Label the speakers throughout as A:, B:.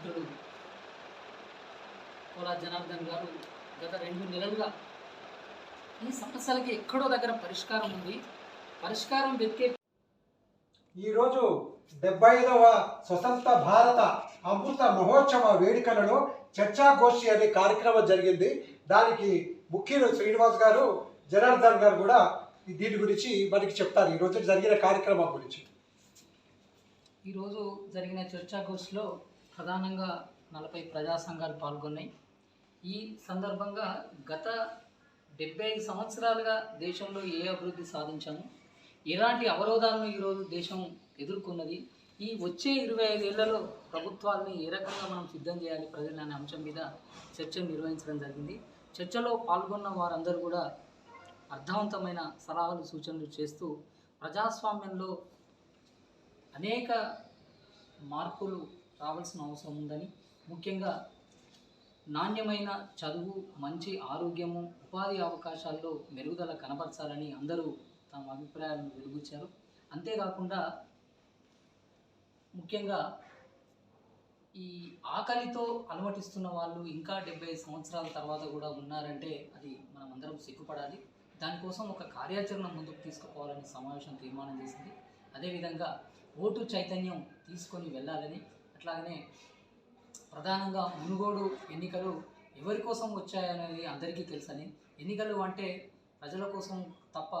A: మిత్రుడు కోలా జనార్దన్ గారు గత 2 నెలలుగా ఈ సమస్యలకి ఎక్కడో దగ్గర పరిష్కారం ఉంది, పరిష్కారం వెతికే
B: ఈరోజు 75వ స్వతంత్ర భారత అమృత మహోత్సవ వేడుకలలో చర్చాగోష్ఠి అనే కార్యక్రమం జరిగింది. దానికి ముఖ్యులు శ్రీనివాస్ గారు, జనార్దన్ గారు కూడా దీని గురించి మనకి చెప్తారు ఈరోజు జరిగిన కార్యక్రమం గురించి.
A: ఈరోజు జరిగిన చర్చాగోష్ఠిలో ప్రధానంగా 40 ప్రజా సంఘాలు పాల్గొన్నాయి. ఈ సందర్భంగా గత 75 సంవత్సరాలుగా దేశంలో ఏ అభివృద్ధి సాధించాము, ఎలాంటి అవరోధాలను ఈరోజు దేశం ఎదుర్కొన్నది, ఈ వచ్చే 25 ఏళ్లలో ప్రభుత్వాలని ఏ రకంగా మనం సిద్ధం చేయాలి ప్రజలు అనే అంశం మీద చర్చను నిర్వహించడం జరిగింది. చర్చలో పాల్గొన్న వారందరూ కూడా అర్థవంతమైన సలహాలు సూచనలు చేస్తూ ప్రజాస్వామ్యంలో అనేక మార్పులు రావాల్సిన అవసరం ఉందని, ముఖ్యంగా నాణ్యమైన చదువు, మంచి ఆరోగ్యము, ఉపాధి అవకాశాల్లో మెరుగుదల కనబరచాలని అందరూ తమ అభిప్రాయాలను వెలుగుచ్చారు. అంతేకాకుండా ముఖ్యంగా ఈ ఆకలితో అలమటిస్తున్న వాళ్ళు ఇంకా 75 సంవత్సరాల తర్వాత కూడా ఉన్నారంటే అది మనం అందరం సిగ్గుపడాలి. దానికోసం ఒక కార్యాచరణ ముందుకు తీసుకుపోవాలని సమావేశం తీర్మానం చేసింది. అదేవిధంగా ఓటు చైతన్యం తీసుకొని వెళ్ళాలని, అట్లాగనే ప్రధానంగా మునుగోడు ఎన్నికలు ఎవరి కోసం వచ్చాయనేది అందరికీ తెలుసని, ఎన్నికలు అంటే ప్రజల కోసం తప్ప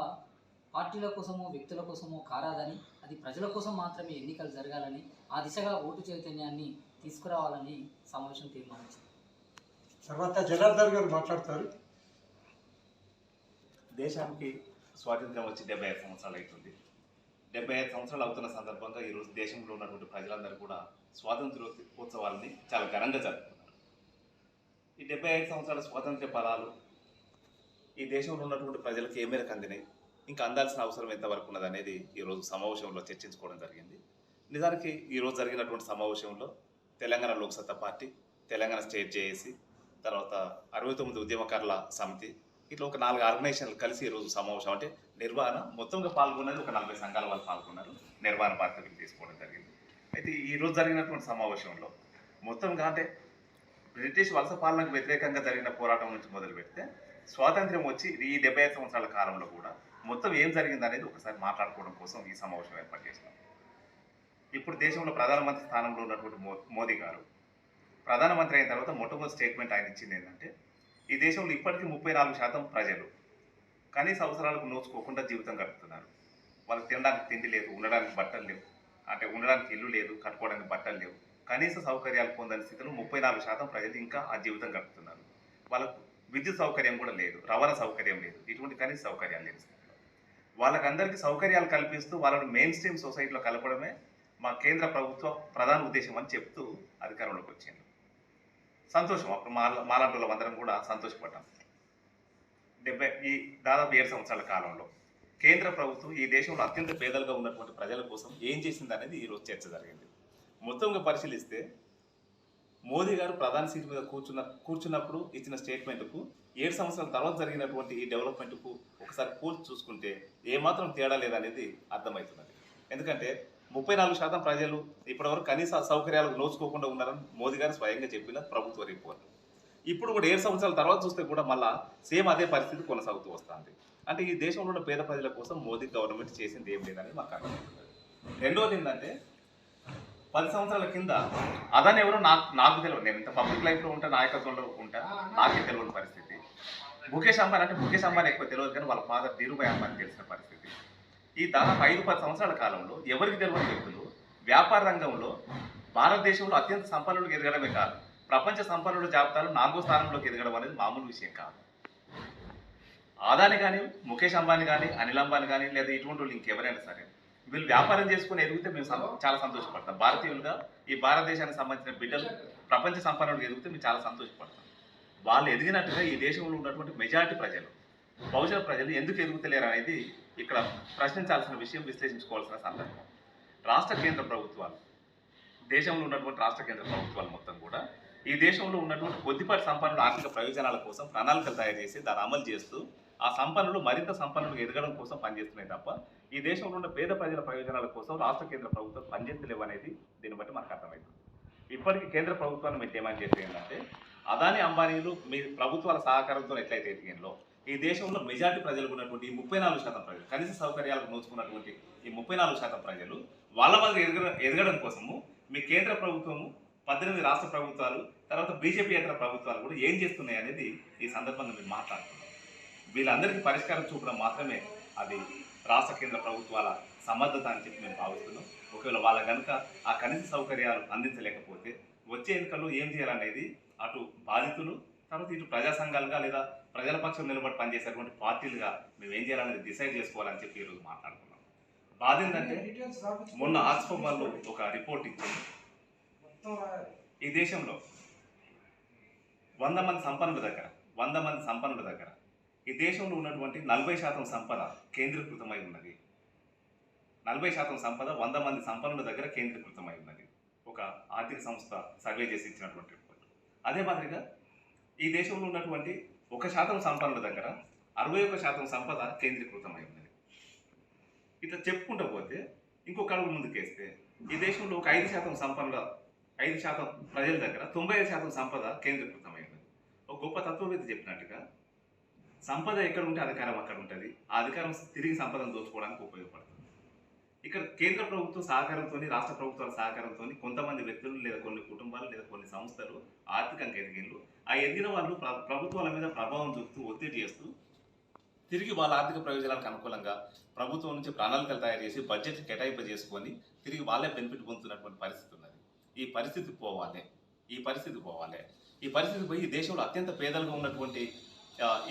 A: పార్టీల కోసమో వ్యక్తుల కోసమో కారాదని, అది ప్రజల కోసం మాత్రమే ఎన్నికలు జరగాలని, ఆ దిశగా ఓటు చైతన్యాన్ని తీసుకురావాలని సమావేశం తీర్మానించింది.
B: తర్వాత జనార్దన్ గారు మాట్లాడతారు.
C: దేశానికి స్వాతంత్ర్యం వచ్చి 75 సంవత్సరాలు అవుతుంది. 75 సంవత్సరాలు అవుతున్న సందర్భంగా ఈరోజు దేశంలో ఉన్నటువంటి ప్రజలందరూ కూడా స్వాతంత్ర్యోత్సవాలని చాలా ఘనంగా జరుపుతున్నారు. ఈ 75 సంవత్సరాల స్వాతంత్ర్య ఫలాలు ఈ దేశంలో ఉన్నటువంటి ప్రజలకు ఏ మేరకు అందినాయి, ఇంకా అందాల్సిన అవసరం ఎంతవరకు ఉన్నదనేది ఈరోజు సమావేశంలో చర్చించుకోవడం జరిగింది. నిజానికి ఈరోజు జరిగినటువంటి సమావేశంలో Telangana Loksatta party, Telangana state JAC, తర్వాత 69 ఉద్యమకారుల సమితి, ఇట్లా ఒక 4 ఆర్గనైజేషన్లు కలిసి ఈరోజు సమావేశం అంటే నిర్వహణ మొత్తంగా పాల్గొన్నది ఒక 40 సంఘాల వాళ్ళు పాల్గొన్నారు. నిర్వహణ బాధ్యతలు తీసుకోవడం జరిగింది. అయితే ఈరోజు జరిగినటువంటి సమావేశంలో మొత్తంగా అంటే బ్రిటిష్ వలస పాలనకు వ్యతిరేకంగా జరిగిన పోరాటం నుంచి మొదలు పెడితే స్వాతంత్ర్యం వచ్చి ఈ 75 సంవత్సరాల కాలంలో కూడా మొత్తం ఏం జరిగింది అనేది ఒకసారి మాట్లాడుకోవడం కోసం ఈ సమావేశం ఏర్పాటు చేసినాం. ఇప్పుడు దేశంలో ప్రధానమంత్రి స్థానంలో ఉన్నటువంటి మోదీ గారు ప్రధానమంత్రి అయిన తర్వాత మొట్టమొదటి స్టేట్మెంట్ ఆయన ఇచ్చింది ఏంటంటే, ఈ దేశంలో ఇప్పటికీ 34% ప్రజలు కనీస అవసరాలకు నోచుకోకుండా జీవితం గడుపుతున్నారు. వాళ్ళకి తినడానికి తిండి లేదు, ఉండడానికి బట్టలు లేవు, అంటే ఉండడానికి ఇల్లు లేదు, కట్టుకోవడానికి బట్టలు లేవు, కనీస సౌకర్యాలు పొందని స్థితిలో 34% ప్రజలు ఇంకా ఆ జీవితం గడుపుతున్నారు. వాళ్ళకు విద్యుత్ సౌకర్యం కూడా లేదు, రవాణా సౌకర్యం లేదు, ఇటువంటి కనీస సౌకర్యాలు లేదు. వాళ్ళకందరికీ సౌకర్యాలు కల్పిస్తూ వాళ్ళను మెయిన్ స్ట్రీమ్ సొసైటీలో కలపడమే మా కేంద్ర ప్రభుత్వ ప్రధాన ఉద్దేశం అని చెప్తూ అధికారంలోకి వచ్చింది. సంతోషం, అప్పుడు మాలాంటి వాళ్ళందరం కూడా సంతోషపడ్డాం. ఈ దాదాపు 7 సంవత్సరాల కాలంలో కేంద్ర ప్రభుత్వం ఈ దేశంలో అత్యంత పేదలుగా ఉన్నటువంటి ప్రజల కోసం ఏం చేసింది అనేది ఈరోజు చర్చ జరిగింది. మొత్తంగా పరిశీలిస్తే మోదీ గారు ప్రధాన సీటు మీద కూర్చున్నప్పుడు ఇచ్చిన స్టేట్మెంట్కు 7 సంవత్సరాల తర్వాత జరిగినటువంటి ఈ డెవలప్మెంట్కు ఒకసారి పోల్చి చూసుకుంటే ఏమాత్రం తేడా లేదనేది అర్థమవుతున్నది. ఎందుకంటే 34% ప్రజలు ఇప్పటివరకు కనీస సౌకర్యాలకు నోచుకోకుండా ఉన్నారని మోదీ గారు స్వయంగా చెప్పిన ప్రభుత్వ రిపోర్ట్. ఇప్పుడు కూడా 7 సంవత్సరాల తర్వాత చూస్తే కూడా మళ్ళా సేమ్ అదే పరిస్థితి కొనసాగుతూ వస్తుంది. అంటే ఈ దేశంలో ఉన్న పేద ప్రజల కోసం మోదీ గవర్నమెంట్ చేసింది ఏం లేదని మాకు అర్థమవుతుంది. రెండవది ఏంటంటే 10 సంవత్సరాల కింద అదని ఎవరో నాకు తెలియదు, నేను ఇంత పబ్లిక్ లైఫ్లో ఉంటా, నాయకత్వంలో ఉంటా, నాకే తెలియని పరిస్థితి. ముఖేష్ అంబానీ ఎక్కువ తెలియదు, కానీ వాళ్ళ ఫాదర్ ధీరుభాయ్ అంబానీ తెలిసిన పరిస్థితి. ఈ దాదాపు 5-10 సంవత్సరాల కాలంలో ఎవరికి తెలియని వ్యక్తులు వ్యాపార రంగంలో భారతదేశంలో అత్యంత సంపన్నులకు ఎదగడమే కాదు, ప్రపంచ సంపన్నుల జాబితాలో 4వ స్థానంలోకి ఎదగడం అనేది మామూలు విషయం కాదు. అదాని కానీ, ముఖేష్ అంబానీ కానీ, అనిల్ అంబానీ కానీ, లేదా ఇటువంటి వాళ్ళు ఇంకెవరైనా సరే వీళ్ళు వ్యాపారం చేసుకుని ఎదిగితే మేము చాలా సంతోషపడతాం. భారతీయులుగా ఈ భారతదేశానికి సంబంధించిన బిడ్డలు ప్రపంచ సంపన్నులకు ఎదిగితే మేము చాలా సంతోషపడతాం. వాళ్ళు ఎదిగినట్టుగా ఈ దేశంలో ఉన్నటువంటి మెజారిటీ ప్రజలు, బహుజన ప్రజలు ఎందుకు ఎదుగుతలేరు అనేది ఇక్కడ ప్రశ్నించాల్సిన విషయం, విశ్లేషించుకోవాల్సిన సందర్భం. రాష్ట్ర కేంద్ర ప్రభుత్వాలు, దేశంలో ఉన్నటువంటి రాష్ట్ర కేంద్ర ప్రభుత్వాలు మొత్తం కూడా ఈ దేశంలో ఉన్నటువంటి కొద్దిపాటి సంపన్నుల ఆర్థిక ప్రయోజనాల కోసం ప్రణాళికలు తయారు చేసి దాన్ని అమలు చేస్తూ ఆ సంపన్నులు మరింత సంపన్నులు ఎదగడం కోసం పనిచేస్తున్నాయి తప్ప ఈ దేశంలో ఉన్న పేద ప్రజల ప్రయోజనాల కోసం రాష్ట్ర కేంద్ర ప్రభుత్వం పనిచేస్తలేవు అనేది దీన్ని బట్టి మనకు అర్థమవుతుంది. ఇప్పటికీ కేంద్ర ప్రభుత్వాన్ని మేము డిమాండ్ చేసేది ఏంటంటే అదాని అంబానీలు మీ ప్రభుత్వాల సహకారంతో ఎట్లయితే ఎదిగినలో ఈ దేశంలో మెజారిటీ ప్రజలకు ఉన్నటువంటి ఈ 34% ప్రజలు కనీస సౌకర్యాలకు నోచుకున్నటువంటి ఈ 34% ప్రజలు వాళ్ళ మంది ఎదగడం కోసము మీ కేంద్ర ప్రభుత్వము 18 రాష్ట్ర ప్రభుత్వాలు తర్వాత బీజేపీ ఇతర ప్రభుత్వాలు కూడా ఏం చేస్తున్నాయి అనేది ఈ సందర్భంగా మీరు మాట్లాడుతున్నారు. వీళ్ళందరికీ పరిష్కారం చూపడం మాత్రమే అది రాష్ట్ర కేంద్ర ప్రభుత్వాల సమర్థత అని చెప్పి మేము భావిస్తున్నాం. ఒకవేళ వాళ్ళ కనుక ఆ కనీస సౌకర్యాలు అందించలేకపోతే వచ్చే ఎన్నికల్లో ఏం చేయాలనేది అటు బాధితులు తర్వాత ఇటు ప్రజా సంఘాలుగా లేదా ప్రజల పక్షం నిలబడి పనిచేసేటువంటి పార్టీలుగా మేము ఏం చేయాలనేది డిసైడ్ చేసుకోవాలని చెప్పి ఈరోజు మాట్లాడుకున్నాం. బాధ ఏంటంటే మొన్న ఆక్స్ఫామ్ వాళ్ళు ఒక రిపోర్ట్ ఇచ్చింది. ఈ దేశంలో 100 మంది సంపన్నుల దగ్గర ఈ దేశంలో ఉన్నటువంటి 40% సంపద కేంద్రీకృతమై ఉన్నది. 40% సంపద 100 మంది సంపన్నుల దగ్గర కేంద్రీకృతమై ఉన్నది. ఒక ఆర్థిక సంస్థ సర్వే చేసి ఇచ్చినటువంటి రిపోర్ట్. అదే మాదిరిగా ఈ దేశంలో ఉన్నటువంటి 1% సంపన్నుల దగ్గర 61% సంపద కేంద్రీకృతమై ఉన్నది. ఇట్లా చెప్పుకుంటూ పోతే ఇంకొక అడుగు ముందుకేస్తే ఈ దేశంలో ఒక 5% ప్రజల దగ్గర 95% సంపద కేంద్రీకృతమై ఉన్నది. ఒక గొప్ప తత్వవేత్త చెప్పినట్టుగా సంపద ఎక్కడ ఉంటే అధికారం అక్కడ ఉంటుంది. ఆ అధికారం తిరిగి సంపదను దోచుకోవడానికి ఉపయోగపడుతుంది. ఇక్కడ కేంద్ర ప్రభుత్వం సహకారంతో రాష్ట్ర ప్రభుత్వాల సహకారంతో కొంతమంది వ్యక్తులు లేదా కొన్ని కుటుంబాలు లేదా కొన్ని సంస్థలు ఆర్థికంగా ఎదిగిన్లు. ఆ ఎదిగిన వాళ్ళు ప్రభుత్వాల మీద ప్రభావం చూపుతూ ఒత్తిడి చేస్తూ తిరిగి వాళ్ళ ఆర్థిక ప్రయోజనాలకు అనుకూలంగా ప్రభుత్వం నుంచి ప్రణాళికలు తయారు చేసి బడ్జెట్ కేటాయింపజేసుకొని తిరిగి వాళ్ళే బెనిఫిట్ పొందుతున్నటువంటి పరిస్థితి ఉన్నది. ఈ పరిస్థితి పోవాలి. ఈ పరిస్థితి పోయి ఈ దేశంలో అత్యంత పేదలుగా ఉన్నటువంటి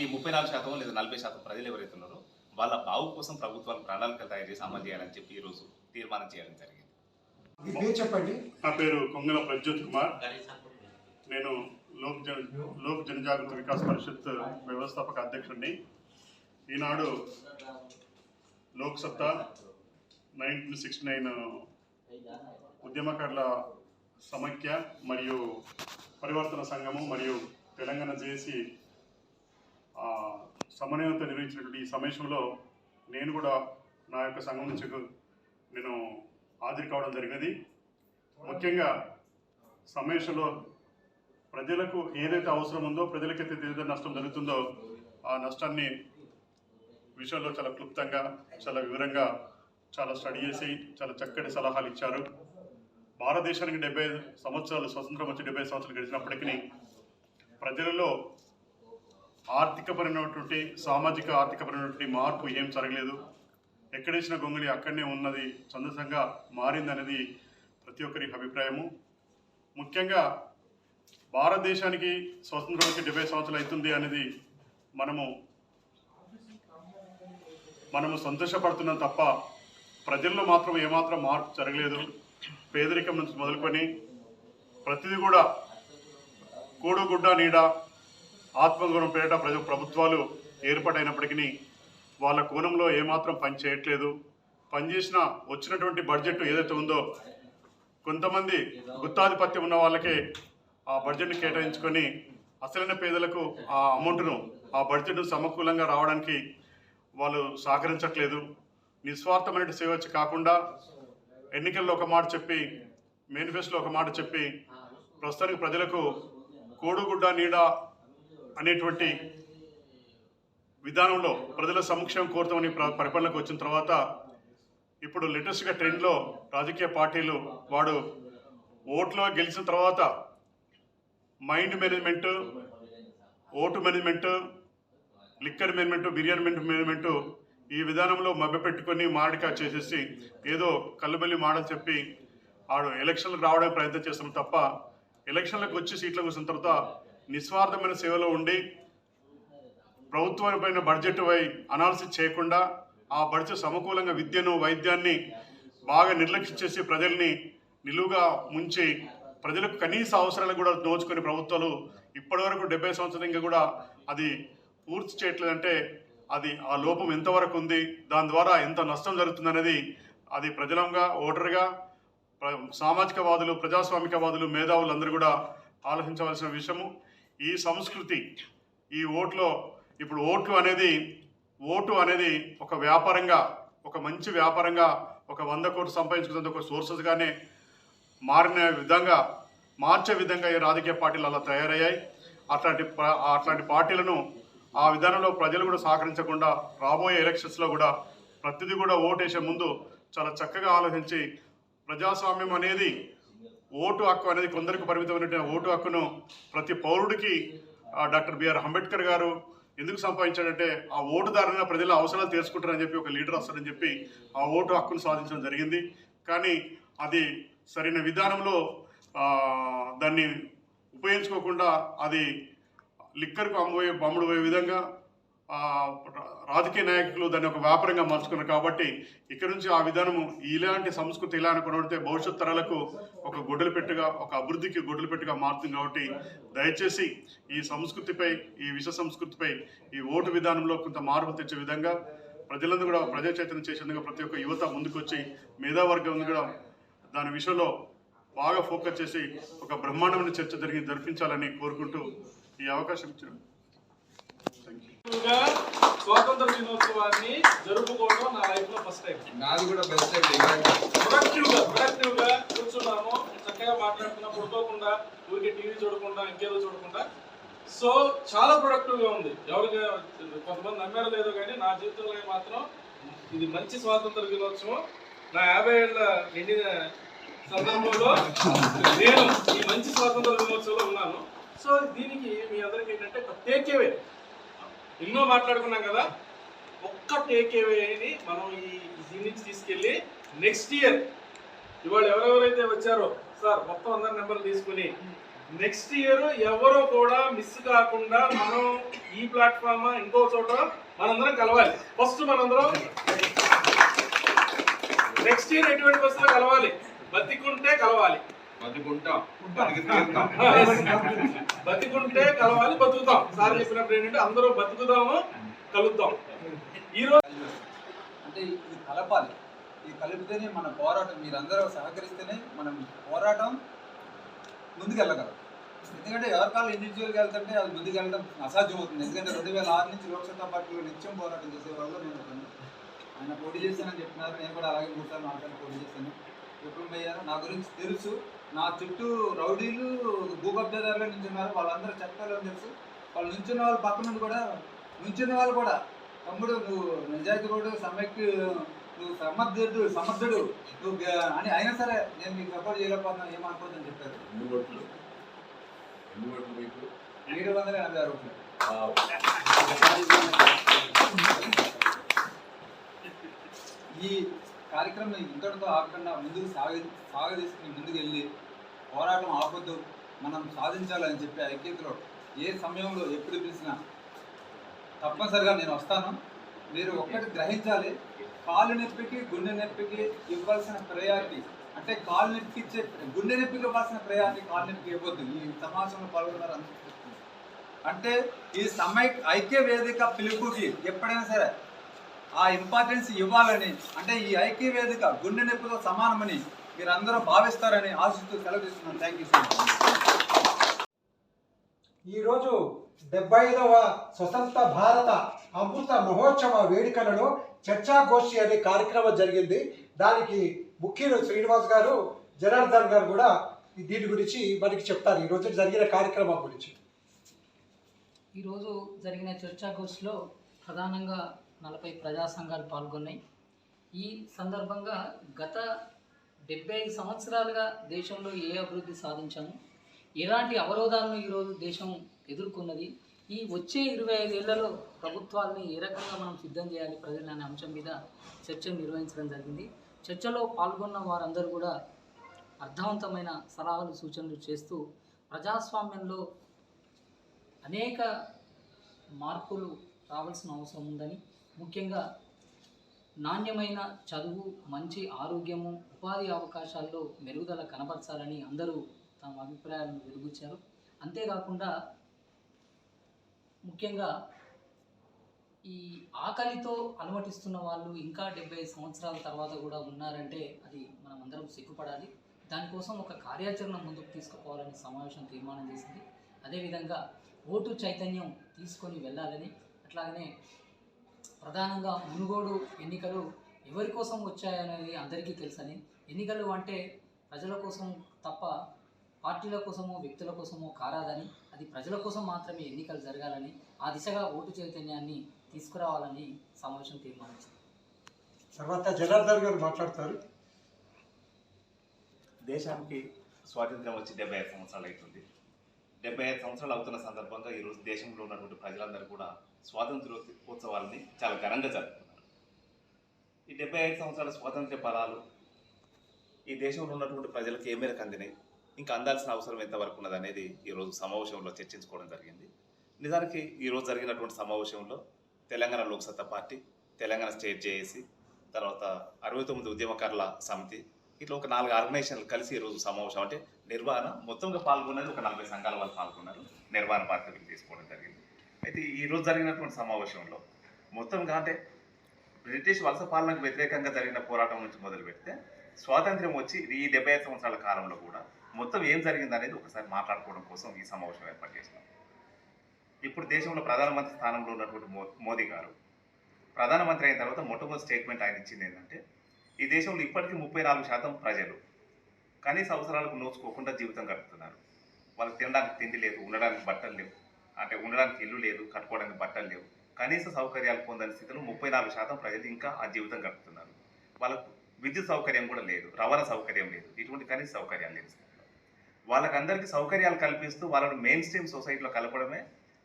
C: ఈ 34% లేదా 40% ప్రజలు ఎవరైతే ఉన్నారో వాళ్ళ బావు కోసం ప్రభుత్వాలు ప్రణాళికలు తయారు చేసి అమలు చేయాలని చెప్పి ఈరోజు తీర్మానం చేయడం జరిగింది.
B: మీ పేరు చెప్పండి.
D: నా పేరు కొంగల ప్రజ్యోత్ కుమార్. నేను లోక్ జనజాగృతి వికాస్ పరిషత్ వ్యవస్థాపక అధ్యక్షుడిని. ఈనాడు లోక్ సత్తా 1969 ఉద్యమకారుల సమైక్య మరియు పరివర్తన సంఘము మరియు తెలంగాణ జేఏసీ సమన్వయంతో నిర్వహించినటువంటి ఈ సమావేశంలో నేను కూడా నా యొక్క సంఘం నుంచి నేను హాజరు కావడం జరిగినది. ముఖ్యంగా సమావేశంలో ప్రజలకు ఏదైతే అవసరం ఉందో, ప్రజలకైతే ఏదైతే నష్టం జరుగుతుందో ఆ నష్టాన్ని విషయంలో చాలా క్లుప్తంగా చాలా వివరంగా చాలా స్టడీ చేసి చాలా చక్కటి సలహాలు ఇచ్చారు. భారతదేశానికి 70 సంవత్సరాలు స్వతంత్రం వచ్చి 70 సంవత్సరాలు గడిచినప్పటికీ ప్రజలలో ఆర్థికపరమైనటువంటి సామాజిక ఆర్థికపరమైనటువంటి మార్పు ఏం జరగలేదు. ఎక్కడేసిన గొంగళి అక్కడనే ఉన్నది, సందర్శంగా మారిందనేది ప్రతి ఒక్కరి అభిప్రాయము. ముఖ్యంగా భారతదేశానికి స్వతంత్రం వచ్చి 70 సంవత్సరాలు అవుతుంది అనేది మనము సంతోషపడుతున్నాం తప్ప ప్రజల్లో మాత్రం ఏమాత్రం మార్పు జరగలేదు. పేదరికం నుంచి మొదలుకొని ప్రతిదీ కూడా కూడుగుడ్డ నీడ ఆత్మగౌరవం పేరిట ప్రభుత్వాలు ఏర్పాటైనప్పటికీ వాళ్ళ కోణంలో ఏమాత్రం పని చేయట్లేదు. పనిచేసిన వచ్చినటువంటి బడ్జెట్ ఏదైతే ఉందో కొంతమంది గుత్తాధిపత్యం ఉన్న వాళ్ళకే ఆ బడ్జెట్ని కేటాయించుకొని అసలైన పేదలకు ఆ అమౌంట్ను ఆ బడ్జెట్ను సమకూలంగా రావడానికి వాళ్ళు సహకరించట్లేదు. నిస్వార్థమైన సేవ వచ్చి కాకుండా ఎన్నికల్లో ఒక మాట చెప్పి మేనిఫెస్టోలో ఒక మాట చెప్పి ప్రస్తుతానికి ప్రజలకు కోడుగుడ్డ నీడ అనేటువంటి విధానంలో ప్రజల సంక్షేమం కోరుతామని పరిపాలనకు వచ్చిన తర్వాత ఇప్పుడు లేటెస్ట్గా ట్రెండ్లో రాజకీయ పార్టీలు వాడు ఓట్లో గెలిచిన తర్వాత mind management, vote management, liquor management, biryani management ఈ విధానంలో మభ్యపెట్టుకొని మాడిక చేసేసి ఏదో కళ్ళబెల్లి మాడని చెప్పి ఆడు ఎలక్షన్లకు రావడానికి ప్రయత్నం చేస్తాం తప్ప ఎలక్షన్లకు వచ్చి సీట్లకు వచ్చిన తర్వాత నిస్వార్థమైన సేవలో ఉండి ప్రభుత్వమైన బడ్జెట్ అనాలిసిస్ చేయకుండా ఆ బడ్జెట్ సమకూలంగా విద్యను వైద్యాన్ని బాగా నిర్లక్ష్యం చేసి ప్రజల్ని నిలువుగా ముంచి ప్రజలకు కనీస అవసరాలు కూడా నోచుకొని ప్రభుత్వాలు ఇప్పటివరకు 70 సంవత్సరంగా కూడా అది పూర్తి చేయట్లేదంటే అది ఆ లోపం ఎంతవరకు ఉంది, దాని ద్వారా ఎంత నష్టం జరుగుతుందనేది అది ప్రజలంగా ఓటర్గా సామాజికవాదులు ప్రజాస్వామికవాదులు మేధావులు అందరూ కూడా ఆలోచించవలసిన విషయము. ఈ సంస్కృతి ఈ ఇప్పుడు ఓటు అనేది ఒక వ్యాపారంగా ఒక మంచి వ్యాపారంగా ఒక 100 కోట్లు సంపాదించుకునే ఒక సోర్సెస్గానే మారిన విధంగా మార్చే విధంగా ఈ రాజకీయ పార్టీలు అలా తయారయ్యాయి. అట్లాంటి పార్టీలను ఆ విధానంలో ప్రజలు కూడా సహకరించకుండా రాబోయే ఎలక్షన్స్లో కూడా ప్రతిదీ కూడా ఓటేసే ముందు చాలా చక్కగా ఆలోచించి ప్రజాస్వామ్యం అనేది ఓటు హక్కు అనేది కొందరికి పరిమితమైనటువంటి ఓటు హక్కును ప్రతి పౌరుడికి డాక్టర్ బిఆర్ అంబేద్కర్ గారు ఎందుకు సంపాదించాడంటే ఆ ఓటుదారున ప్రజల అవసరాలు తీర్చుకుంటారని చెప్పి ఒక లీడర్ వస్తారని చెప్పి ఆ ఓటు హక్కును సాధించడం జరిగింది. కానీ అది సరైన విధానంలో దాన్ని ఉపయోగించుకోకుండా అది లిక్కర్కు బమ్ముడు పోయే విధంగా రాజకీయ నాయకులు దాన్ని ఒక వ్యాపారంగా మార్చుకున్నారు. కాబట్టి ఇక్కడ నుంచి ఆ విధానము ఇలాంటి సంస్కృతి ఇలా కొనబడితే భవిష్యత్ తరాలకు ఒక గొడ్డలు పెట్టుగా, ఒక అభివృద్ధికి గొడ్డలు పెట్టుగా మారుతుంది. కాబట్టి దయచేసి ఈ సంస్కృతిపై, ఈ విష సంస్కృతిపై ఈ ఓటు విధానంలో కొంత మార్పు తెచ్చే విధంగా ప్రజలందరూ కూడా ప్రజా చైతన్యం చేసే విధంగా ప్రతి ఒక్క యువత ముందుకు వచ్చి మేధావర్గం కూడా దాని విషయంలో బాగా ఫోకస్ చేసి ఒక బ్రహ్మాండమైన చర్చ జరిపించాలని కోరుకుంటూ ఈ అవకాశం ఇచ్చారు.
E: స్వాతంత్ర దినోత్సవాన్ని జరుపుకోవడం నా లైఫ్ లో ఫస్ట్ టైం.
F: నాది కూడా బెస్ట్ టైం.
E: ప్రొడక్టివ్ గా కూర్చున్నాము, చక్కగా మాట్లాడుతున్నా, పడుకోకుండా, ఊరికి టీవీ చూడకుండా, ఇంకేదో చూడకుండా. సో చాలా ప్రొడక్టివ్ గా ఉంది. ఎవరికి కొంతమంది నమ్మారో లేదో కానీ నా జీవితంలో మాత్రం ఇది మంచి స్వాతంత్ర దినోత్సవం. నా 50 ఏళ్ళ నిండిన సందర్భంలో నేను ఈ మంచి స్వాతంత్ర దినోత్సవంలో ఉన్నాను. సో దీనికి మీ అందరికి ఏంటంటే టేక్ అవే, ఎన్నో మాట్లాడుకున్నాం కదా, ఒక్క టేక్ అవేని మనం దీని నుంచి తీసుకెళ్ళి నెక్స్ట్ ఇయర్ ఇవాళ ఎవరెవరైతే వచ్చారో సార్ మొత్తం అందరి నెంబర్లు తీసుకుని నెక్స్ట్ ఇయర్ ఎవరో కూడా మిస్ కాకుండా మనం ఈ ప్లాట్ఫామ్ ఇంకో చోట మనందరం కలవాలి. ఫస్ట్ మనందరం నెక్స్ట్ ఇయర్ ఎటువంటి బస్సులో కలవాలి, బతికుంటే కలవాలి, బతికుంటే కలవాలి, బతుకుతాం. సార్ చెప్పినప్పుడు ఏంటంటే అందరూ బతుకుదాము, కలుద్దాం. ఈరోజు
F: అంటే ఇది కలపాలి, ఇది కలిపితేనే మన పోరాటం, మీరందరూ సహకరిస్తేనే మనం పోరాటం ముందుకెళ్ళగలం. ఎందుకంటే ఎవరికాలు ఇండివిజువల్గా వెళ్తుంటే అది ముందుకెళ్ళడం అసాధ్యం అవుతుంది. ఎందుకంటే 2006 నుంచి లోక్సభ పార్టీలో నిత్యం పోరాటం చేసేవాళ్ళు నేను ఆయన పోటీ చేశానని చెప్పినారు. నేను కూడా అలాగే 3 సార్లు మాట్లాడి పోటీ చేశాను. విఫలమయ్యారు. నా గురించి తెలుసు. నా చుట్టూ రౌడీలు, భూకబ్జాదారులు నించున్నారు. వాళ్ళందరూ చట్టాలు తెలుసు. వాళ్ళు నించున్న వాళ్ళు పక్క నుండి కూడా నించున్న వాళ్ళు కూడా తమ్ముడు నువ్వు నిజాయితీ కూడా నువ్వు సమర్థుడు నువ్వు అని అయినా సరే నేను మీకు సపోర్ట్ చేయలేకపోతున్నా, ఏమనుకోవద్దని చెప్పారు. 786 రూపాయలు. ఈ కార్యక్రమం ఇంతటితో ఆగకుండా ముందుకు సాగదీసుకుని ముందుకు వెళ్ళి పోరాటం ఆపొద్దు, మనం సాధించాలని చెప్పి ఐక్యతలో ఏ సమయంలో ఎప్పుడు పిలిచినా తప్పనిసరిగా నేను వస్తాను. మీరు ఒక్కటి గ్రహించాలి, కాలు నొప్పికి గుండె నొప్పికి ఇవ్వాల్సిన ప్రయారిటీ, అంటే కాలు నొప్పికి ఇచ్చే గుండె నొప్పికి ఇవ్వాల్సిన ప్రయారిటీ కాలు నొప్పికి ఇవ్వద్దు. ఈ సమావేశంలో పాల్గొన్నారు అంటే ఈ ఐక్య వేదిక పిలుపుకి ఎప్పుడైనా సరే ఆ ఇంపార్టెన్స్ ఇవ్వాలని, అంటే ఈ ఐక్య వేదిక గుండె నొప్పితో సమానమని మీరందరూ భావిస్తారని ఆశిస్తూ సెలవు తీసుకున్నాను. Thank you so much.
B: ఈరోజు 75వ స్వతంత్ర భారత అమృత మహోత్సవ వేడుకలలో చర్చాగోష్ఠి అనే కార్యక్రమం జరిగింది. దానికి ముఖ్యులు శ్రీనివాస్ గారు, జనార్దన్ గారు కూడా దీని గురించి మనకి చెప్తారు, ఈరోజు జరిగిన కార్యక్రమం గురించి.
A: ఈరోజు జరిగిన చర్చాగోష్ఠిలో ప్రధానంగా 40 ప్రజా సంఘాలు పాల్గొన్నాయి. ఈ సందర్భంగా గత 75 సంవత్సరాలుగా దేశంలో ఏ అభివృద్ధి సాధించాము, ఎలాంటి అవరోధాలను ఈరోజు దేశం ఎదుర్కొన్నది, ఈ వచ్చే 25 ఏళ్లలో ప్రభుత్వాలని ఏ రకంగా మనం సిద్ధం చేయాలి ప్రజలు అనే అంశం మీద చర్చను నిర్వహించడం జరిగింది. చర్చలో పాల్గొన్న వారందరూ కూడా అర్థవంతమైన సలహాలు సూచనలు చేస్తూ ప్రజాస్వామ్యంలో అనేక మార్పులు రావాల్సిన అవసరం ఉందని, ముఖ్యంగా నాణ్యమైన చదువు, మంచి ఆరోగ్యము, ఉపాధి అవకాశాల్లో మెరుగుదల కనబరచాలని అందరూ తమ అభిప్రాయాలను వెలుగుచ్చారు. అంతేకాకుండా ముఖ్యంగా ఈ ఆకలితో అలమటిస్తున్న వాళ్ళు ఇంకా 75 సంవత్సరాల తర్వాత కూడా ఉన్నారంటే అది మనం అందరం సిగ్గుపడాలి. దానికోసం ఒక కార్యాచరణ ముందుకు తీసుకుపోవాలని సమావేశం తీర్మానం చేసింది. అదేవిధంగా ఓటు చైతన్యం తీసుకొని వెళ్ళాలని, అట్లాగనే ప్రధానంగా మునుగోడు ఎన్నికలు ఎవరి కోసం వచ్చాయనేది అందరికీ తెలుసని, ఎన్నికలు అంటే ప్రజల కోసం తప్ప పార్టీల కోసమో వ్యక్తుల కోసమో కారాదని అది ప్రజల కోసం మాత్రమే ఎన్నికలు జరగాలని ఆ దిశగా ఓటు చైతన్యాన్ని తీసుకురావాలని సమావేశం తీర్మానించింది.
B: తర్వాత జనార్దన్ గారు మాట్లాడతారు.
C: దేశానికి స్వాతంత్ర్యం వచ్చి 75 సంవత్సరాలు అవుతుంది. 75 సంవత్సరాలు అవుతున్న సందర్భంగా ఈరోజు దేశంలో ఉన్నటువంటి ప్రజలందరూ కూడా స్వాతంత్ర్యోత్సవాలని చాలా ఘనంగా జరుపుతున్నారు. ఈ 75 సంవత్సరాల స్వాతంత్ర్య ఫలాలు ఈ దేశంలో ఉన్నటువంటి ప్రజలకు ఏ మేరకు అందినాయి, ఇంకా అందాల్సిన అవసరం ఎంతవరకు ఉన్నది అనేది ఈరోజు సమావేశంలో చర్చించుకోవడం జరిగింది. నిజానికి ఈరోజు జరిగినటువంటి సమావేశంలో Telangana Loksatta party, Telangana state JAC, తర్వాత 69 ఉద్యమకారుల సమితి, ఇట్లా ఒక 4 ఆర్గనైజేషన్లు కలిసి ఈరోజు సమావేశం అంటే నిర్వహణ మొత్తంగా పాల్గొన్నది ఒక 40 సంఘాల వాళ్ళు పాల్గొన్నారు. నిర్వహణ బాధ్యతలు తీసుకోవడం జరిగింది. అయితే ఈరోజు జరిగినటువంటి సమావేశంలో మొత్తంగా అంటే బ్రిటిష్ వలస పాలనకు వ్యతిరేకంగా జరిగిన పోరాటం నుంచి మొదలు పెడితే స్వాతంత్ర్యం వచ్చి ఈ 75 సంవత్సరాల కాలంలో కూడా మొత్తం ఏం జరిగింది అనేది ఒకసారి మాట్లాడుకోవడం కోసం ఈ సమావేశం ఏర్పాటు చేసినాం. ఇప్పుడు దేశంలో ప్రధానమంత్రి స్థానంలో ఉన్నటువంటి మోదీ గారు ప్రధానమంత్రి అయిన తర్వాత మొట్టమొదటి స్టేట్మెంట్ ఆయన ఇచ్చింది ఏంటంటే, ఈ దేశంలో ఇప్పటికీ 34% ప్రజలు కనీస అవసరాలకు నోచుకోకుండా జీవితం గడుపుతున్నారు. వాళ్ళకి తినడానికి తిండి లేదు, ఉండడానికి బట్టలు లేవు, అంటే ఉండడానికి ఇల్లు లేదు, కట్టుకోవడానికి బట్టలు లేవు, కనీస సౌకర్యాలు పొందని స్థితిలో 34% ప్రజలు ఇంకా ఆ జీవితం గడుపుతున్నారు. వాళ్ళకు విద్యుత్ సౌకర్యం కూడా లేదు, రవాణా సౌకర్యం లేదు, ఇటువంటి కనీస సౌకర్యాలు లేదు. వాళ్ళకందరికీ సౌకర్యాలు కల్పిస్తూ వాళ్ళను మెయిన్ స్ట్రీమ్ సొసైటీలో కలపడమే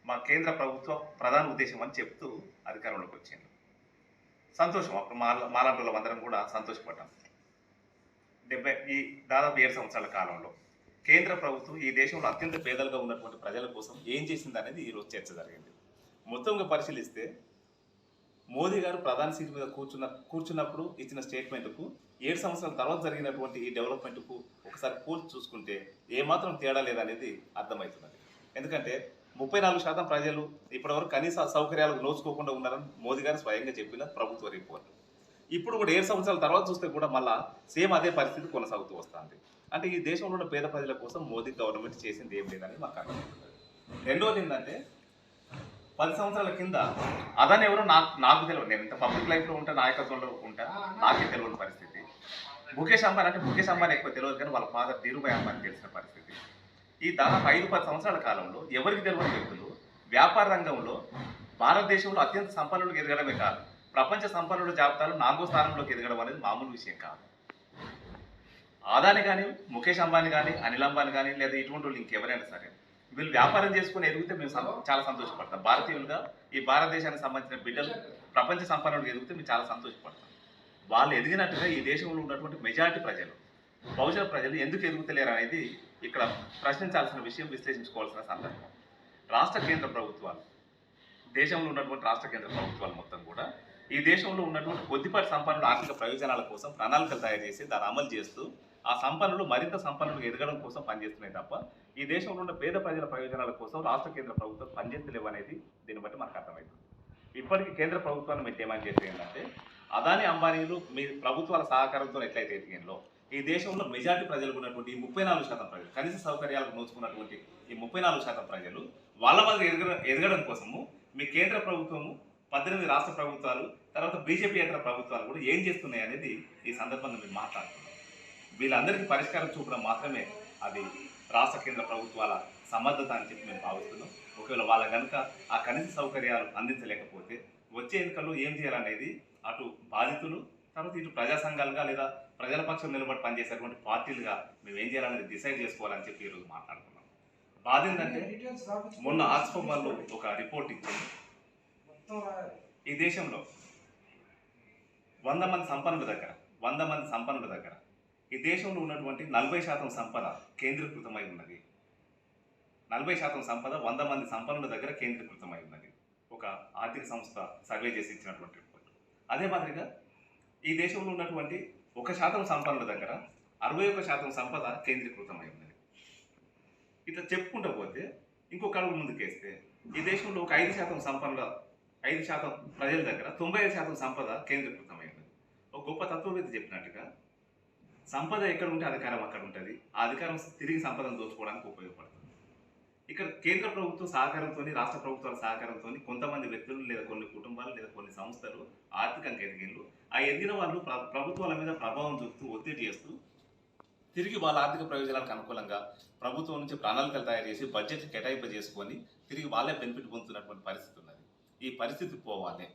C: మా కేంద్ర ప్రభుత్వ ప్రధాన ఉద్దేశం అని చెప్తూ అధికారంలోకి వచ్చింది. సంతోషం, అప్పుడు మాలాంటి వాళ్ళందరం కూడా సంతోషపడ్డాం. ఈ దాదాపు 7 సంవత్సరాల కాలంలో కేంద్ర ప్రభుత్వం ఈ దేశంలో అత్యంత పేదలుగా ఉన్నటువంటి ప్రజల కోసం ఏం చేసింది అనేది ఈరోజు చర్చ జరిగింది. మొత్తంగా పరిశీలిస్తే మోదీ గారు ప్రధాన సీటు మీద కూర్చున్నప్పుడు ఇచ్చిన స్టేట్మెంట్కు 7 సంవత్సరాల తర్వాత జరిగినటువంటి ఈ డెవలప్మెంట్కు ఒకసారి పోల్చి చూసుకుంటే ఏమాత్రం తేడా లేదనేది అర్థమవుతున్నది. ఎందుకంటే 34% ప్రజలు ఇప్పటివరకు కనీస సౌకర్యాలకు నోచుకోకుండా ఉన్నారని మోదీ గారు స్వయంగా చెప్పిన ప్రభుత్వ రిపోర్ట్. ఇప్పుడు కూడా 7 సంవత్సరాల తర్వాత చూస్తే కూడా మళ్ళా సేమ్ అదే పరిస్థితి కొనసాగుతూ వస్తుంది. అంటే ఈ దేశంలో ఉన్న పేద ప్రజల కోసం మోదీ గవర్నమెంట్ చేసింది ఏం లేదని మాకు అర్థమవుతుంది. రెండోది ఏంటంటే 10 సంవత్సరాల కింద అదని ఎవరో నాకు తెలియదు. నేను ఇంత పబ్లిక్ లైఫ్లో ఉంటా, నాయకత్వంలో ఉంటా, నాకే తెలియని పరిస్థితి. ముఖేష్ అంబానీ ఎక్కువ తెలియదు, కానీ వాళ్ళ ఫాదర్ ధీరుభాయ్ అంబానీ తెలిసిన పరిస్థితి. ఈ దాదాపు 5-10 సంవత్సరాల కాలంలో ఎవరికి తెలియని వ్యక్తులు వ్యాపార రంగంలో భారతదేశంలో అత్యంత సంపన్నులకు ఎదగడమే కాదు, ప్రపంచ సంపన్నుల జాబితాలో 4వ స్థానంలోకి ఎదగడం అనేది మామూలు విషయం కాదు. ఆదాని కానీ, ముఖేష్ అంబానీ కానీ, అనిల్ అంబానీ కానీ, లేదా ఇటువంటి వాళ్ళు ఇంకెవరైనా సరే వీళ్ళు వ్యాపారం చేసుకుని ఎదిగితే మేము చాలా సంతోషపడతాం. భారతీయులుగా ఈ భారతదేశానికి సంబంధించిన బిడ్డలు ప్రపంచ సంపన్నులకు ఎదిగితే మేము చాలా సంతోషపడతాం. వాళ్ళు ఎదిగినట్టుగా ఈ దేశంలో ఉన్నటువంటి మెజారిటీ ప్రజలు, బహుజన ప్రజలు ఎందుకు ఎదుగుతలేరు అనేది ఇక్కడ ప్రశ్నించాల్సిన విషయం, విశ్లేషించుకోవాల్సిన సందర్భం. రాష్ట్ర కేంద్ర ప్రభుత్వాలు, దేశంలో ఉన్నటువంటి రాష్ట్ర కేంద్ర ప్రభుత్వాలు మొత్తం కూడా ఈ దేశంలో ఉన్నటువంటి కొద్దిపాటి సంపన్నుల ఆర్థిక ప్రయోజనాల కోసం ప్రణాళికలు తయారు చేసి దాన్ని అమలు చేస్తూ ఆ సంపన్నులు మరింత సంపన్నులు ఎదగడం కోసం పనిచేస్తున్నాయి తప్ప ఈ దేశంలో ఉన్న పేద ప్రజల ప్రయోజనాల కోసం రాష్ట్ర కేంద్ర ప్రభుత్వం పనిచేస్తలేవు అనేది దీన్ని బట్టి మనకు అర్థమవుతుంది. ఇప్పటికీ కేంద్ర ప్రభుత్వాన్ని మేము డిమాండ్ చేసేది ఏంటంటే, అదాని అంబానీలు మీ ప్రభుత్వాల సహకారంతో ఎట్లయితే ఎదిగిందో ఈ దేశంలో మెజారిటీ ప్రజలు ఉన్నటువంటి ఈ 34% ప్రజలు, కనీస సౌకర్యాలకు నోచుకున్నటువంటి ఈ 34% ప్రజలు వాళ్ళ మధ్య ఎదగడం కోసము మీ కేంద్ర ప్రభుత్వము, 18 రాష్ట్ర ప్రభుత్వాలు, తర్వాత బీజేపీ ఇతర ప్రభుత్వాలు కూడా ఏం చేస్తున్నాయి అనేది ఈ సందర్భంగా మేము మాట్లాడుతున్నాం. వీళ్ళందరికీ పరిష్కారం చూపడం మాత్రమే అది రాష్ట్ర కేంద్ర ప్రభుత్వాల సమర్థత అని చెప్పి మేము భావిస్తున్నాం. ఒకవేళ వాళ్ళ కనుక ఆ కనీస సౌకర్యాలు అందించలేకపోతే వచ్చే ఎన్నికల్లో ఏం చేయాలనేది అటు బాధితులు, తర్వాత ఇటు ప్రజా సంఘాలుగా లేదా ప్రజల పక్షం నిలబడి పనిచేసేటువంటి పార్టీలుగా మేము ఏం చేయాలనేది డిసైడ్ చేసుకోవాలని చెప్పి ఈరోజు మాట్లాడుతున్నాం. బాధ ఏంటంటే మొన్న ఆక్స్ఫర్డ్ వాళ్ళు ఒక రిపోర్ట్ ఇచ్చింది. ఈ దేశంలో 100 మంది సంపన్నుల దగ్గర ఈ దేశంలో ఉన్నటువంటి 40% సంపద కేంద్రీకృతమై ఉన్నది. 40% సంపద 100 మంది సంపన్నుల దగ్గర కేంద్రీకృతమై ఉన్నది. ఒక ఆర్థిక సంస్థ సర్వే చేసి ఇచ్చినటువంటి రిపోర్ట్. అదే మాదిరిగా ఈ దేశంలో ఉన్నటువంటి 1% సంపన్నుల దగ్గర 61% సంపద కేంద్రీకృతమై ఉన్నది. ఇట్లా చెప్పుకుంటూ పోతే ఇంకొక అడుగు ముందుకేస్తే ఈ దేశంలో ఒక 5% ప్రజల దగ్గర 95% సంపద కేంద్రీకృతమై ఉన్నది. ఒక గొప్ప తత్వవేత్త చెప్పినట్టుగా సంపద ఎక్కడ ఉంటే అధికారం అక్కడ ఉంటుంది. ఆ అధికారం తిరిగి సంపదను దోచుకోవడానికి ఉపయోగపడుతుంది. ఇక్కడ కేంద్ర ప్రభుత్వం సహకారంతో, రాష్ట్ర ప్రభుత్వాల సహకారంతో కొంతమంది వ్యక్తులు లేదా కొన్ని కుటుంబాలు లేదా కొన్ని సంస్థలు ఆర్థికంగా ఎదిగిళ్ళు. ఆ ఎదిగిన వాళ్ళు ప్రభుత్వాల మీద ప్రభావం చూపుతూ ఒత్తిడి చేస్తూ తిరిగి వాళ్ళ ఆర్థిక ప్రయోజనాలకు అనుకూలంగా ప్రభుత్వం నుంచి ప్రణాళికలు తయారు చేసి బడ్జెట్ కేటాయింపు చేసుకొని తిరిగి వాళ్ళే బెనిఫిట్ పొందుతున్నటువంటి పరిస్థితి ఉన్నది. ఈ పరిస్థితి పోవాలి.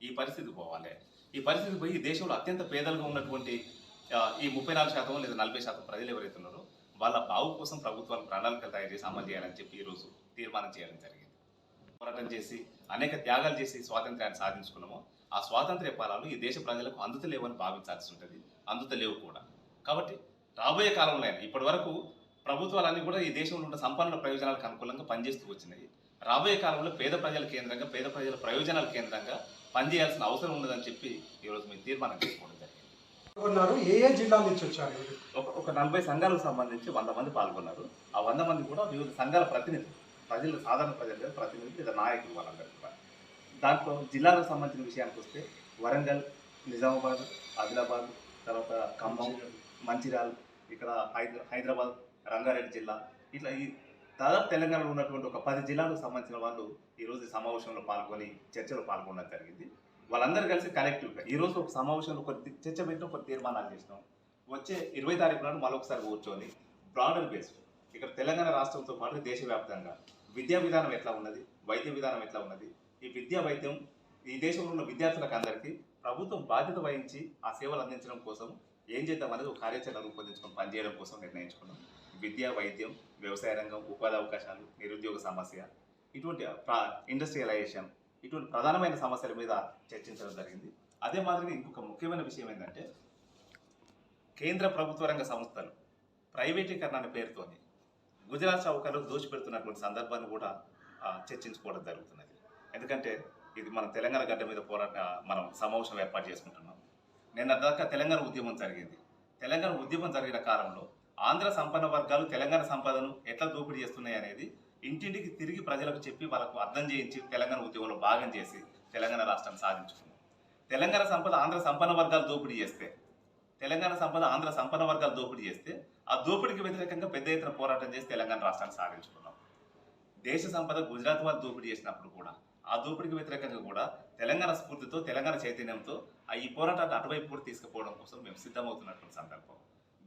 C: ఈ పరిస్థితి పోయి ఈ దేశంలో అత్యంత పేదలుగా ఉన్నటువంటి ఈ 34% లేదా 40% ప్రజలు ఎవరైతే ఉన్నారో వాళ్ళ బావు కోసం ప్రభుత్వాలు ప్రణాళికలు తయారు చేసి అమలు చేయాలని చెప్పి ఈరోజు తీర్మానం చేయడం జరిగింది. పోరాటం చేసి అనేక త్యాగాలు చేసి స్వాతంత్ర్యాన్ని సాధించుకున్నామో ఆ స్వాతంత్ర్య ఫలాలు ఈ దేశ ప్రజలకు అందుతలేవని భావించాల్సి ఉంటుంది. అందుతలేవు కూడా. కాబట్టి రాబోయే కాలంలో ఇప్పటి వరకు ప్రభుత్వాలన్నీ కూడా ఈ దేశంలో ఉన్న సంపన్నుల ప్రయోజనాలకు అనుకూలంగా పనిచేస్తూ వచ్చినాయి. రాబోయే కాలంలో పేద ప్రజల కేంద్రంగా, పేద ప్రజల ప్రయోజనాల కేంద్రంగా పనిచేయాల్సిన అవసరం ఉన్నదని చెప్పి ఈరోజు మేము తీర్మానం తీసుకోవడం జరిగింది.
B: ఏ జిల్లా నుంచి వచ్చారు?
C: ఒక 40 సంఘాలకు సంబంధించి 100 మంది పాల్గొన్నారు. ఆ 100 మంది కూడా వివిధ సంఘాల ప్రతినిధులు, సాధారణ ప్రజల ప్రతినిధులు లేదా నాయకులు వాళ్ళందరూ కూడా. దాంట్లో జిల్లాలకు సంబంధించిన విషయానికి వస్తే వరంగల్, నిజామాబాద్, ఆదిలాబాద్, తర్వాత ఖమ్మం, మంచిర్యాల, ఇక్కడ హైదరాబాద్, రంగారెడ్డి జిల్లా, ఇట్లా ఈ దాదాపు తెలంగాణలో ఉన్నటువంటి ఒక 10 జిల్లాలకు సంబంధించిన వాళ్ళు ఈరోజు ఈ సమావేశంలో పాల్గొని చర్చలో పాల్గొనడం జరిగింది. వాళ్ళందరూ కలిసి కలెక్టివ్గా ఈరోజు ఒక సమావేశంలో కొన్ని చర్చ పెట్టిన కొన్ని తీర్మానాలు చేసినాం. వచ్చే 20 తారీఖు నాడు మరొకసారి కూర్చొని బ్రాడర్ బేస్ ఇక్కడ తెలంగాణ రాష్ట్రంతో పాటు దేశవ్యాప్తంగా విద్యా విధానం ఎట్లా ఉన్నది, వైద్య విధానం ఎట్లా ఉన్నది, ఈ విద్యా వైద్యం ఈ దేశంలో ఉన్న విద్యార్థులకు అందరికీ ప్రభుత్వం బాధ్యత వహించి ఆ సేవలు అందించడం కోసం ఏం చేద్దాం అనేది ఒక కార్యాచరణ రూపొందించుకొని పనిచేయడం కోసం నిర్ణయించుకున్నాం. విద్య, వైద్యం, వ్యవసాయ రంగం, ఉపాధి అవకాశాలు, నిరుద్యోగ సమస్య, ఇటువంటి ఇండస్ట్రియలైజేషన్, ఇటువంటి ప్రధానమైన సమస్యల మీద చర్చించడం జరిగింది. అదే మాదిరిగా ఇంకొక ముఖ్యమైన విషయం ఏంటంటే కేంద్ర ప్రభుత్వ రంగ సంస్థలు ప్రైవేటీకరణ అనే పేరుతోని గుజరాత్ చౌకలో దోచిపెడుతున్నటువంటి సందర్భాన్ని కూడా చర్చించుకోవడం జరుగుతున్నది. ఎందుకంటే ఇది మన తెలంగాణ గడ్డ మీద మనం సమావేశం ఏర్పాటు చేసుకుంటున్నాం. నిన్న దాకా తెలంగాణ ఉద్యమం జరిగింది. తెలంగాణ ఉద్యమం జరిగిన కాలంలో ఆంధ్ర సంపన్న వర్గాలు తెలంగాణ సంపదను ఎట్లా దోపిడీ చేస్తున్నాయి అనేది ఇంటింటికి తిరిగి ప్రజలకు చెప్పి వాళ్ళకు అర్థం చేయించి తెలంగాణ ఉద్యమంలో భాగం చేసి తెలంగాణ రాష్ట్రాన్ని సాధించుకున్నాం. తెలంగాణ సంపద ఆంధ్ర సంపన్న వర్గాలు దోపిడీ చేస్తే, తెలంగాణ సంపద ఆంధ్ర సంపన్న వర్గాలు దోపిడీ చేస్తే ఆ దోపిడీకి వ్యతిరేకంగా పెద్ద ఎత్తున పోరాటం చేసి తెలంగాణ రాష్ట్రాన్ని సాధించుకున్నాం. దేశ సంపద గుజరాత్ వాళ్ళు దోపిడీ చేసినప్పుడు కూడా ఆ దోపిడీకి వ్యతిరేకంగా కూడా తెలంగాణ స్ఫూర్తితో, తెలంగాణ చైతన్యంతో ఈ పోరాటాన్ని అటువైపు కూడా తీసుకుపోవడం కోసం మేము సిద్ధమవుతున్నటువంటి సందర్భం.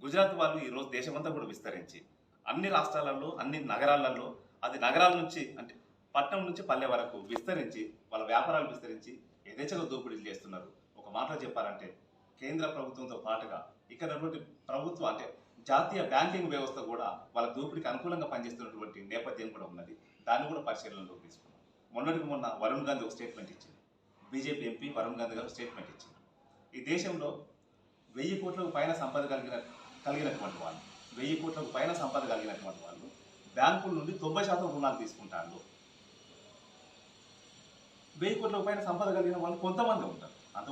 C: గుజరాత్ వాళ్ళు ఈరోజు దేశమంతా కూడా విస్తరించి అన్ని రాష్ట్రాలలో, అన్ని నగరాలలో, అది నగరాల నుంచి అంటే పట్టణం నుంచి పల్లె వరకు విస్తరించి వాళ్ళ వ్యాపారాలు విస్తరించి యథేచ్ఛగా దోపిడీలు చేస్తున్నారు. ఒక మాటలో చెప్పాలంటే కేంద్ర ప్రభుత్వంతో పాటుగా ఇక్కడ ప్రభుత్వం అంటే జాతీయ బ్యాంకింగ్ వ్యవస్థ కూడా వాళ్ళ దోపిడీకి అనుకూలంగా పనిచేస్తున్నటువంటి నేపథ్యం కూడా ఉన్నది. దాన్ని కూడా పరిశీలనలోకి తీసుకున్నాం. మొన్నటికి మొన్న వరుణ్ గాంధీ ఒక స్టేట్మెంట్ ఇచ్చింది. బీజేపీ ఎంపీ వరుణ్ గాంధీ గారు స్టేట్మెంట్ ఇచ్చింది. ఈ దేశంలో 1000 కోట్లకు పైన సంపద కలిగినటువంటి వాళ్ళు, 1000 కోట్లకు పైన సంపద కలిగినటువంటి వాళ్ళు బ్యాంకుల నుండి 90% రుణాలు తీసుకుంటారు. 1000 కోట్లకు పైన సంపద కలిగిన వాళ్ళు కొంతమంది ఉంటారు. అంత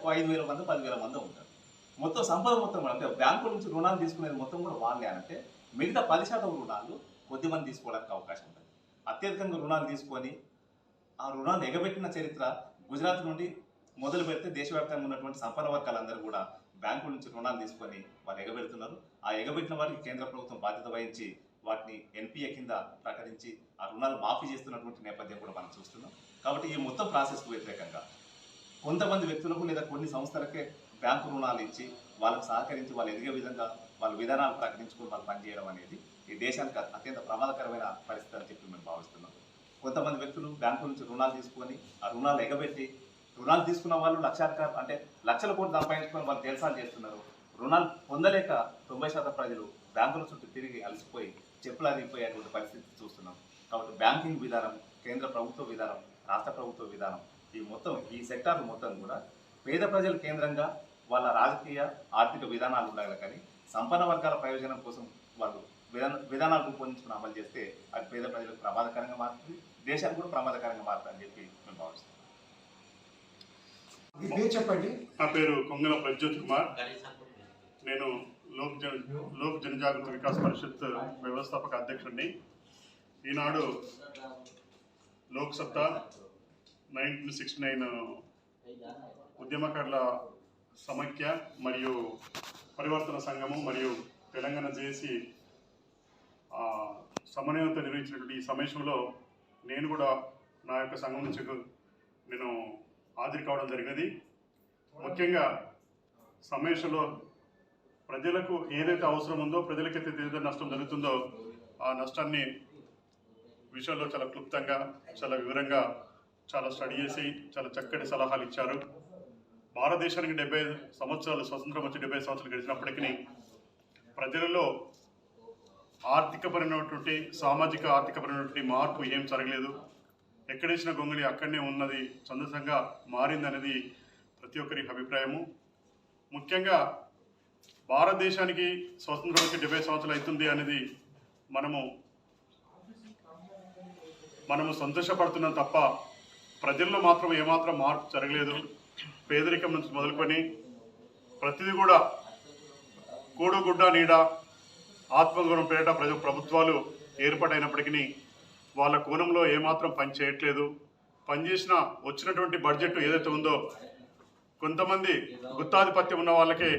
C: 5,000 మంది, 10,000 మంది ఉంటారు. మొత్తం సంపద మొత్తం కూడా అంటే బ్యాంకుల నుంచి రుణాలు తీసుకునేది మొత్తం కూడా వాళ్ళే అంటే మిగతా 10% రుణాలు కొద్దిమంది తీసుకోవడానికి అవకాశం ఉంటుంది. అత్యధికంగా రుణాలు తీసుకొని ఆ రుణాలు ఎగబెట్టిన చరిత్ర గుజరాత్ నుండి మొదలు పెడితే దేశవ్యాప్తంగా ఉన్నటువంటి సంపన్న వర్గాలందరూ కూడా బ్యాంకుల నుంచి రుణాలు తీసుకొని వాళ్ళు ఎగబెడుతున్నారు. ఆ ఎగబెట్టిన వారికి కేంద్ర ప్రభుత్వం బాధ్యత వహించి వాటిని ఎన్పిఏ కింద ప్రకటించి ఆ రుణాలు మాఫీ చేస్తున్నటువంటి నేపథ్యం కూడా మనం చూస్తున్నాం. కాబట్టి ఈ మొత్తం ప్రాసెస్కు వ్యతిరేకంగా కొంతమంది వ్యక్తులకు లేదా కొన్ని సంస్థలకే బ్యాంకు రుణాలు ఇచ్చి వాళ్ళకు సహకరించి వాళ్ళు ఎదిగే విధంగా వాళ్ళ విధానాలు ప్రకటించుకుని వాళ్ళు పనిచేయడం అనేది ఈ దేశానికి అత్యంత ప్రమాదకరమైన పరిస్థితి అని చెప్పి మేము భావిస్తున్నాం. కొంతమంది వ్యక్తులు బ్యాంకు నుంచి రుణాలు తీసుకొని ఆ రుణాలు ఎగబెట్టి రుణాలు తీసుకున్న వాళ్ళు లక్షల కోట్లు సంపాదించుకొని వాళ్ళు జల్సాలు చేస్తున్నారు. రుణాలు పొందలేక 90% ప్రజలు బ్యాంకుల చుట్టూ తిరిగి అలసిపోయి చెప్పులు అరిగిపోయేటువంటి పరిస్థితి చూస్తున్నాం. కాబట్టి బ్యాంకింగ్ విధానం, కేంద్ర ప్రభుత్వ విధానం, రాష్ట్ర ప్రభుత్వ విధానం, ఈ సెక్టార్లు మొత్తం కూడా పేద ప్రజల కేంద్రంగా వాళ్ళ రాజకీయ ఆర్థిక విధానాలు ఉండాలి. కానీ సంపన్న వర్గాల ప్రయోజనం కోసం వాళ్ళు విధానాలు రూపొందించుకుని అమలు చేస్తే అది పేద ప్రజలకు ప్రమాదకరంగా మారుతుంది, దేశానికి కూడా ప్రమాదకరంగా మారుతుంది అని చెప్పి మేము భావిస్తున్నాం.
B: చెప్పండి.
D: నా పేరు కొంగల ప్రజ్యోత్ కుమార్. నేను లోక్ జనజాగృతి వికాస్ పరిషత్ వ్యవస్థాపక అధ్యక్షుడిని. ఈనాడు లోక్ సత్తా 1969 ఉద్యమకారుల సమైక్య మరియు పరివర్తన సంఘము మరియు తెలంగాణ జేఏసీ సమన్వయంతో నిర్వహించినటువంటి ఈ సమావేశంలో నేను కూడా నా యొక్క సంఘం నుంచి నేను హాజరు కావడం జరిగినది. ముఖ్యంగా సమావేశంలో ప్రజలకు ఏదైతే అవసరం ఉందో, ప్రజలకైతే ఏదైతే నష్టం జరుగుతుందో ఆ నష్టాన్ని విషయంలో చాలా క్లుప్తంగా, చాలా వివరంగా, చాలా స్టడీ చేసి చాలా చక్కటి సలహాలు ఇచ్చారు. భారతదేశానికి 70 సంవత్సరాలు స్వతంత్రం వచ్చి 70 సంవత్సరాలు గడిచినప్పటికీ ప్రజలలో ఆర్థికపరమైనటువంటి, సామాజిక ఆర్థికపరమైనటువంటి మార్పు ఏం జరగలేదు. ఎక్కడేసిన గొంగళి అక్కడనే ఉన్నది, సందర్శంగా మారిందనేది ప్రతి ఒక్కరి అభిప్రాయము. ముఖ్యంగా భారతదేశానికి స్వతంత్రం వచ్చి 70 సంవత్సరాలు అవుతుంది అనేది మనము సంతోషపడుతున్నాం తప్ప ప్రజల్లో మాత్రం ఏమాత్రం మార్పు జరగలేదు. పేదరికం నుంచి మొదలుకొని ప్రతిదీ కూడా కూడుగుడ్డ నీడ ఆత్మగౌరవం పేరిట ప్రభుత్వాలు ఏర్పాటైనప్పటికీ వాళ్ళ కోణంలో ఏమాత్రం పని చేయట్లేదు. పనిచేసిన వచ్చినటువంటి బడ్జెట్ ఏదైతే ఉందో కొంతమంది గుత్తాధిపత్యం ఉన్న వాళ్ళకే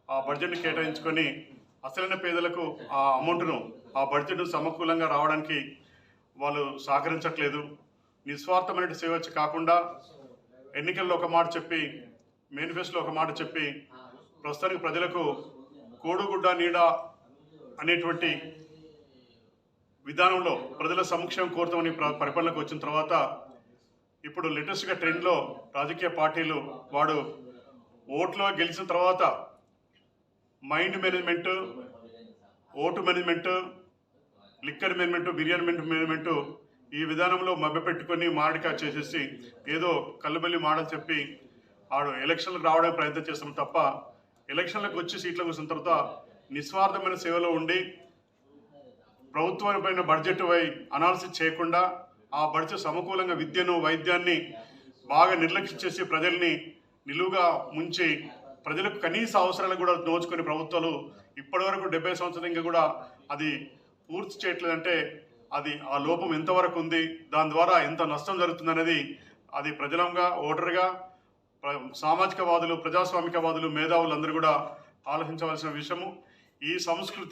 D: ఆ బడ్జెట్ని కేటాయించుకొని అసలైన పేదలకు ఆ అమౌంట్ను, ఆ బడ్జెట్ను సమకూలంగా రావడానికి వాళ్ళు సహకరించట్లేదు. నిస్వార్థమైన సేవ కాకుండా ఎన్నికల్లో ఒక మాట చెప్పి, మేనిఫెస్టోలో ఒక మాట చెప్పి, ప్రస్తుతానికి ప్రజలకు కోడుగుడ్డ నీడ అనేటువంటి విధానంలో ప్రజల సంక్షేమం కోరుతామని పరిపాలనకు వచ్చిన తర్వాత ఇప్పుడు లేటెస్ట్గా ట్రెండ్లో రాజకీయ పార్టీలు వాడు ఓట్లో గెలిచిన తర్వాత mind management, vote management, liquor management, biryani management ఈ విధానంలో మభ్యపెట్టుకొని మారడికా చేసేసి ఏదో కళ్ళబల్లి మాడని చెప్పి ఆడు ఎలక్షన్లకు రావడానికి ప్రయత్నం చేస్తున్నాం తప్ప ఎలక్షన్లకు వచ్చి సీట్లకు వచ్చిన తర్వాత నిస్వార్థమైన సేవలో ఉండి ప్రభుత్వమైన బడ్జెట్ అనాలిసిస్ చేయకుండా ఆ బడ్జెట్ సమకూలంగా విద్యను, వైద్యాన్ని బాగా నిర్లక్ష్యం చేసి ప్రజల్ని నిలువుగా ముంచి ప్రజలకు కనీస అవసరాలు కూడా దోచుకొని ప్రభుత్వాలు ఇప్పటివరకు 70 సంవత్సరాలు ఇంకా కూడా అది పూర్తి చేయట్లేదంటే అది ఆ లోపం ఎంతవరకు ఉంది, దాని ద్వారా ఎంత నష్టం జరుగుతుందనేది అది ప్రజలంగా, ఓటర్గా, సామాజికవాదులు, ప్రజాస్వామికవాదులు, మేధావులు అందరూ కూడా ఆలోచించవలసిన విషయము. ఈ సంస్కృతి